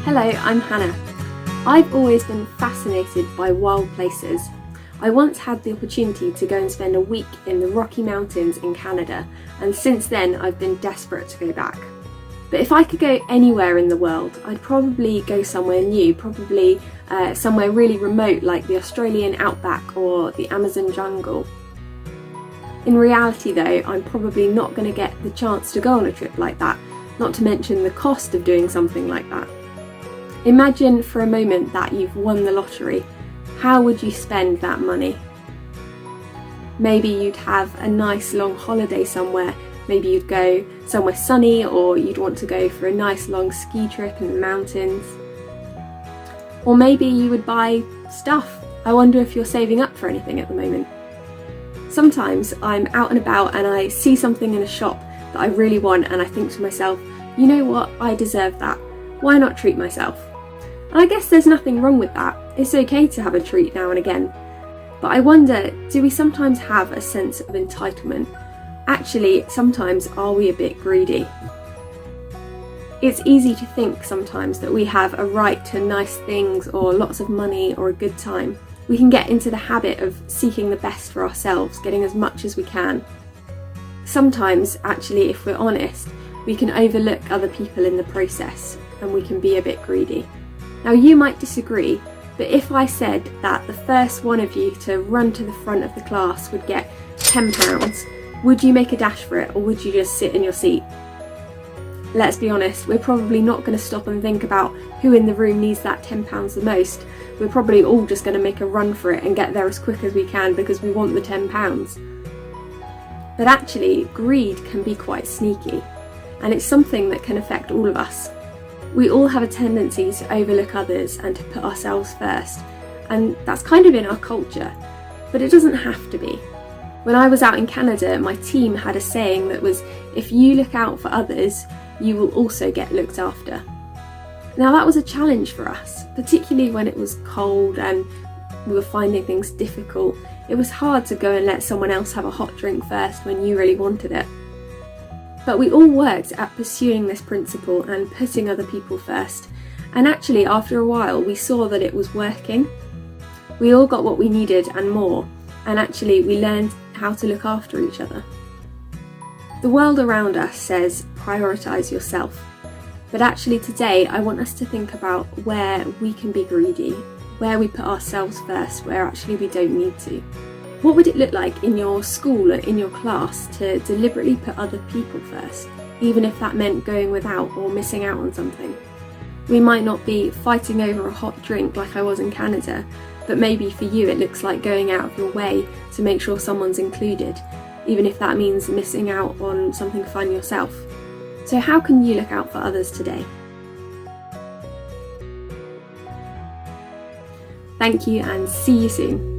Hello, I'm Hannah. I've always been fascinated by wild places. I once had the opportunity to go and spend a week in the Rocky Mountains in Canada, and since then I've been desperate to go back. But if I could go anywhere in the world, I'd probably go somewhere new, probably somewhere really remote like the Australian outback or the Amazon jungle. In reality though, I'm probably not going to get the chance to go on a trip like that, not to mention the cost of doing something like that. Imagine for a moment that you've won the lottery. How would you spend that money? Maybe you'd have a nice long holiday somewhere. Maybe you'd go somewhere sunny, or you'd want to go for a nice long ski trip in the mountains. Or maybe you would buy stuff. I wonder if you're saving up for anything at the moment. Sometimes I'm out and about and I see something in a shop that I really want, and I think to myself, you know what, I deserve that. Why not treat myself? And I guess there's nothing wrong with that. It's okay to have a treat now and again. But I wonder, do we sometimes have a sense of entitlement? Actually, sometimes are we a bit greedy? It's easy to think sometimes that we have a right to nice things or lots of money or a good time. We can get into the habit of seeking the best for ourselves, getting as much as we can. Sometimes, actually, if we're honest, we can overlook other people in the process and we can be a bit greedy. Now, you might disagree, but if I said that the first one of you to run to the front of the class would get £10, would you make a dash for it, or would you just sit in your seat? Let's be honest, we're probably not going to stop and think about who in the room needs that £10 the most. We're probably all just going to make a run for it and get there as quick as we can because we want the £10. But actually, greed can be quite sneaky, and it's something that can affect all of us. We all have a tendency to overlook others and to put ourselves first, and that's kind of in our culture, but it doesn't have to be. When I was out in Canada, my team had a saying that was, if you look out for others, you will also get looked after. Now that was a challenge for us, particularly when it was cold and we were finding things difficult. It was hard to go and let someone else have a hot drink first when you really wanted it. But we all worked at pursuing this principle and putting other people first. And actually, after a while, we saw that it was working. We all got what we needed and more. And actually, we learned how to look after each other. The world around us says, prioritise yourself. But actually today, I want us to think about where we can be greedy, where we put ourselves first, where actually we don't need to. What would it look like in your school or in your class to deliberately put other people first, even if that meant going without or missing out on something? We might not be fighting over a hot drink like I was in Canada, but maybe for you it looks like going out of your way to make sure someone's included, even if that means missing out on something fun yourself. So how can you look out for others today? Thank you, and see you soon.